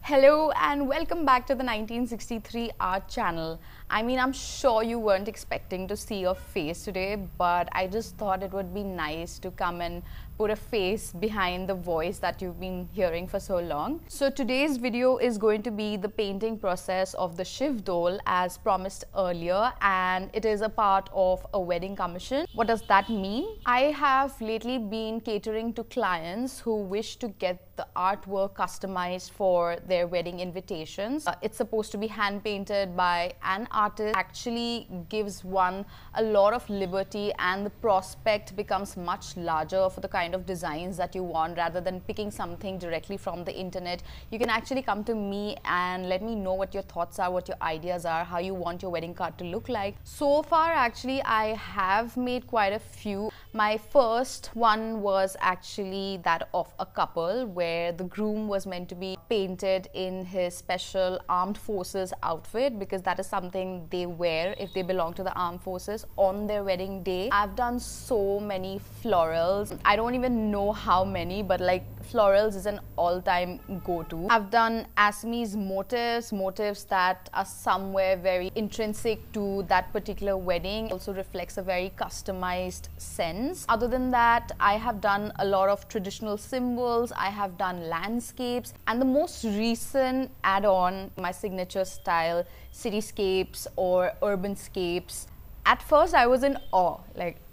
Hello and welcome back to the 1963 Art channel. I'm sure you weren't expecting to see your face today, but I just thought it would be nice to come and put a face behind the voice that you've been hearing for so long. So today's video is going to be the painting process of the Shiv doll as promised earlier, and it is a part of a wedding commission. What does that mean? I have lately been catering to clients who wish to get the artwork customized for their wedding invitations. It's supposed to be hand painted by an artist. Actually gives one a lot of liberty, and the prospect becomes much larger for the kind of designs that you want. Rather than picking something directly from the internet, you can actually come to me and let me know what your thoughts are, what your ideas are, how you want your wedding card to look like. So far actually I have made quite a few. My first one was actually that of a couple where the groom was meant to be painted in his special armed forces outfit, because that is something they wear if they belong to the armed forces on their wedding day. I've done so many florals. I don't even know how many, but like florals is an all-time go-to. I've done Assamese motifs that are somewhere very intrinsic to that particular wedding. Also reflects a very customized sense. Other than that, I have done a lot of traditional symbols. I have done landscapes, and the most recent add-on, my signature style cityscapes or urbanscapes. At first I was in awe.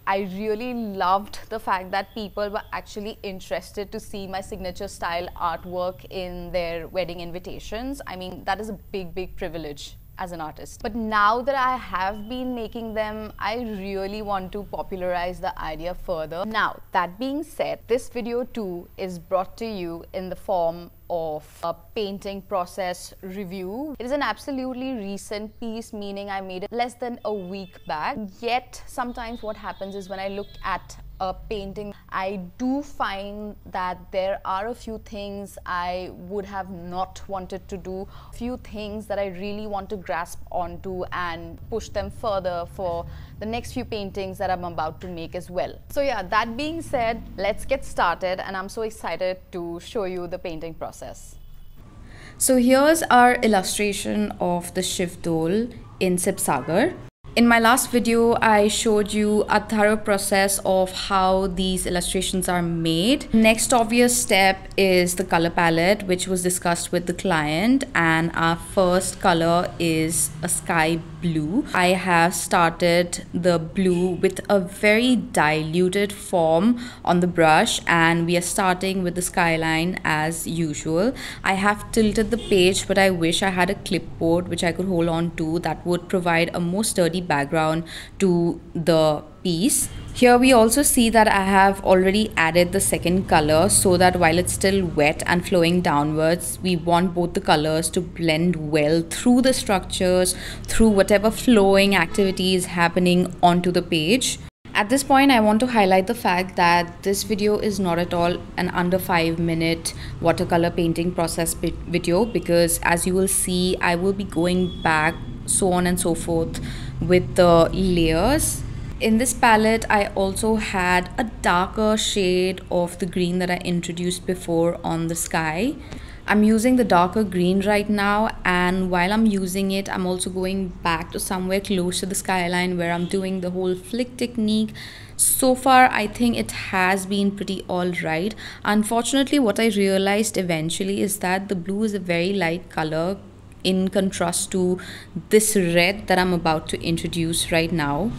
I really loved the fact that people were actually interested to see my signature style artwork in their wedding invitations. That is a big privilege as an artist. But now that I have been making them, I really want to popularize the idea further. Now, that being said, this video too is brought to you in the form of a painting process review. It is an absolutely recent piece, meaning I made it less than a week back. Yet sometimes what happens is when I look at a painting, I do find that there are a few things I would have not wanted to do, a few things that I really want to grasp onto and push them further for the next few paintings that I'm about to make as well. So yeah, that being said, let's get started, and I'm so excited to show you the painting process. So here's our illustration of the Shiv doll in Sibsagar. In my last video, I showed you a thorough process of how these illustrations are made. Next obvious step is the color palette, which was discussed with the client, and our first color is a sky blue. I have started the blue with a very diluted form on the brush, and we are starting with the skyline as usual. I have tilted the page, but I wish I had a clipboard which I could hold on to. That would provide a more sturdy background to the piece. Here we also see that I have already added the second color, so that while it's still wet and flowing downwards, we want both the colors to blend well through the structures, through whatever flowing activity is happening onto the page. At this point, I want to highlight the fact that this video is not at all an under 5-minute watercolor painting process video, because as you will see, I will be going back, so on and so forth, with the layers. In this palette, I also had a darker shade of the green that I introduced before on the sky. I'm using the darker green right now, and while I'm using it, I'm also going back to somewhere close to the skyline where I'm doing the whole flick technique. So far, I think it has been pretty alright. Unfortunately, what I realized eventually is that the blue is a very light color in contrast to this red that I'm about to introduce right now.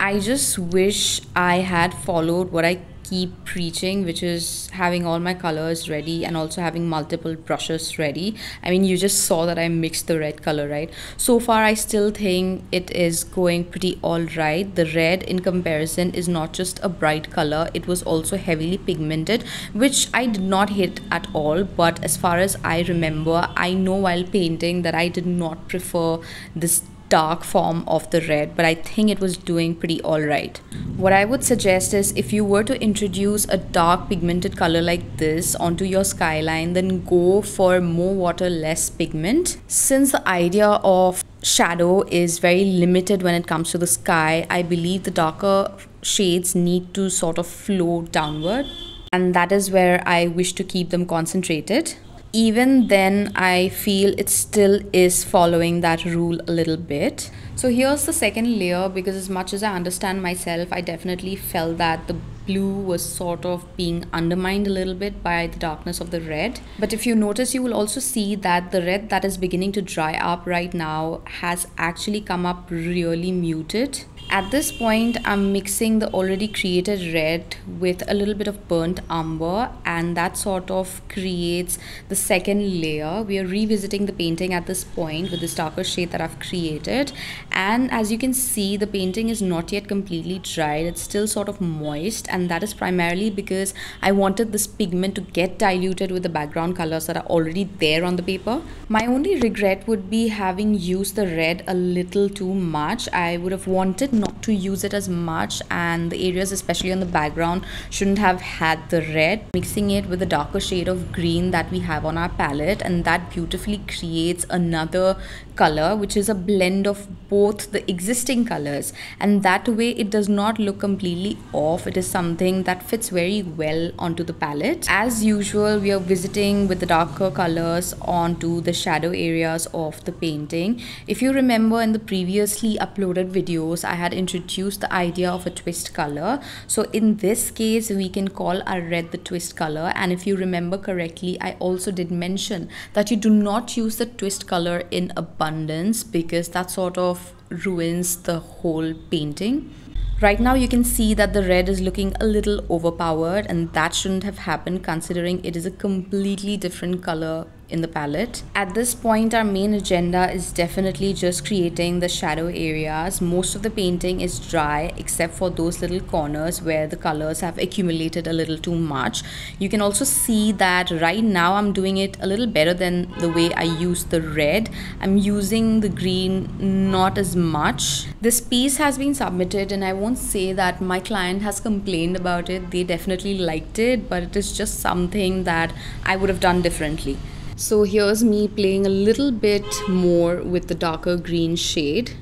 I just wish I had followed what I keep preaching, which is having all my colors ready and also having multiple brushes ready. You just saw that I mixed the red color, right? So far I still think it is going pretty alright. The red in comparison is not just a bright color, it was also heavily pigmented, which I did not hate at all. But as far as I remember, I know while painting that I did not prefer this dark form of the red, but I think it was doing pretty alright. What I would suggest is, if you were to introduce a dark pigmented color like this onto your skyline, then go for more water, less pigment. Since the idea of shadow is very limited when it comes to the sky, I believe the darker shades need to sort of flow downward, and that is where I wish to keep them concentrated. even then I feel it still is following that rule a little bit. So here's the second layer, because as much as I understand myself, I definitely felt that the blue was sort of being undermined a little bit by the darkness of the red. But if you notice, you will also see that the red that is beginning to dry up right now has actually come up really muted. At this point, I'm mixing the already created red with a little bit of burnt umber, and that sort of creates the second layer. We are revisiting the painting at this point with this darker shade that I've created, and as you can see, the painting is not yet completely dried. It's still sort of moist, and that is primarily because I wanted this pigment to get diluted with the background colors that are already there on the paper. My only regret would be having used the red a little too much. I would have wanted not to use it as much, and the areas especially on the background shouldn't have had the red. Mixing it with the darker shade of green that we have on our palette, and that beautifully creates another color which is a blend of both the existing colors, and that way it does not look completely off. It is something that fits very well onto the palette. As usual, we are visiting with the darker colors onto the shadow areas of the painting. If you remember, in the previously uploaded videos, I had introduced the idea of a twist color. So in this case, we can call our red the twist color. And if you remember correctly, I also did mention that you do not use the twist color in abundance, because that sort of ruins the whole painting. Right now you can see that the red is looking a little overpowered, and that shouldn't have happened considering it is a completely different color in the palette. At this point, our main agenda is definitely just creating the shadow areas. Most of the painting is dry except for those little corners where the colors have accumulated a little too much. You can also see that right now I'm doing it a little better than the way I used the red. I'm using the green not as much. This piece has been submitted, and I won't say that my client has complained about it. They definitely liked it, but it is just something that I would have done differently. So here's me playing a little bit more with the darker green shade.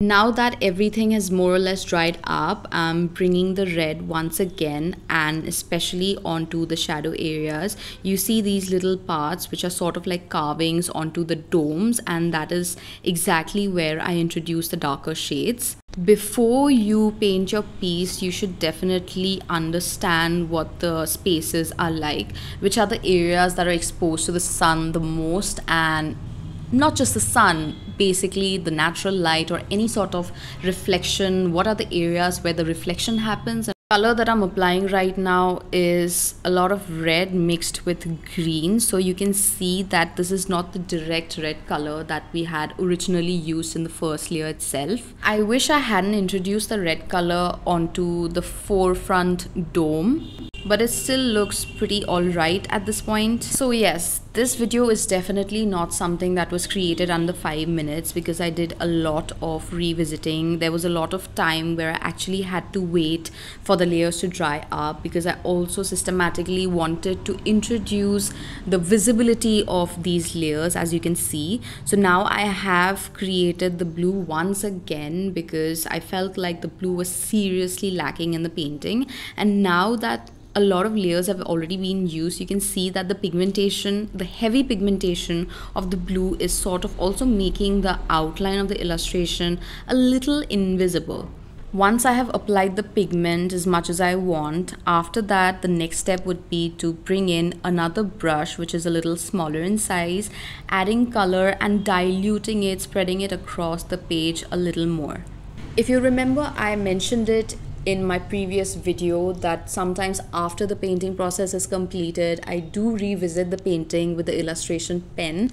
Now that everything has more or less dried up, I'm bringing the red once again, and especially onto the shadow areas. You see these little parts which are sort of like carvings onto the domes, and that is exactly where I introduce the darker shades. Before you paint your piece, you should definitely understand what the spaces are like, which are the areas that are exposed to the sun the most, and not just the sun, basically the natural light or any sort of reflection. What are the areas where the reflection happens? The color that I'm applying right now is a lot of red mixed with green, so you can see that this is not the direct red color that we had originally used in the first layer itself. I wish I hadn't introduced the red color onto the forefront dome, but it still looks pretty alright at this point. So yes, this video is definitely not something that was created under 5 minutes, because I did a lot of revisiting. There was a lot of time where I actually had to wait for the layers to dry up, because I also systematically wanted to introduce the visibility of these layers, as you can see. So now I have created the blue once again, because I felt like the blue was seriously lacking in the painting. And now that a lot of layers have already been used, you can see that the pigmentation, the heavy pigmentation of the blue is sort of also making the outline of the illustration a little invisible. Once I have applied the pigment as much as I want, after that the next step would be to bring in another brush which is a little smaller in size, adding color and diluting it, spreading it across the page a little more. If you remember, I mentioned it in my previous video that sometimes after the painting process is completed, I do revisit the painting with the illustration pen.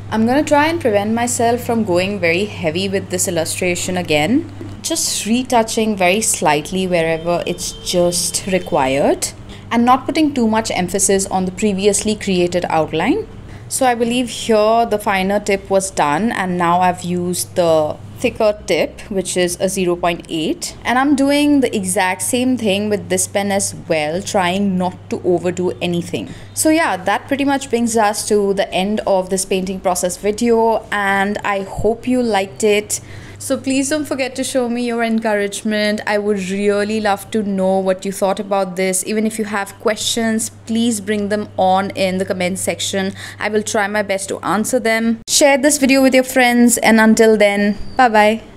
I'm gonna try and prevent myself from going very heavy with this illustration again, just retouching very slightly wherever it's just required, and not putting too much emphasis on the previously created outline. So I believe here the finer tip was done, and now I've used the thicker tip, which is a 0.8, and I'm doing the exact same thing with this pen as well, trying not to overdo anything. So yeah, that pretty much brings us to the end of this painting process video, and I hope you liked it. So please don't forget to show me your encouragement. I would really love to know what you thought about this. Even if you have questions, please bring them on in the comment section. I will try my best to answer them. Share this video with your friends, and until then, bye bye.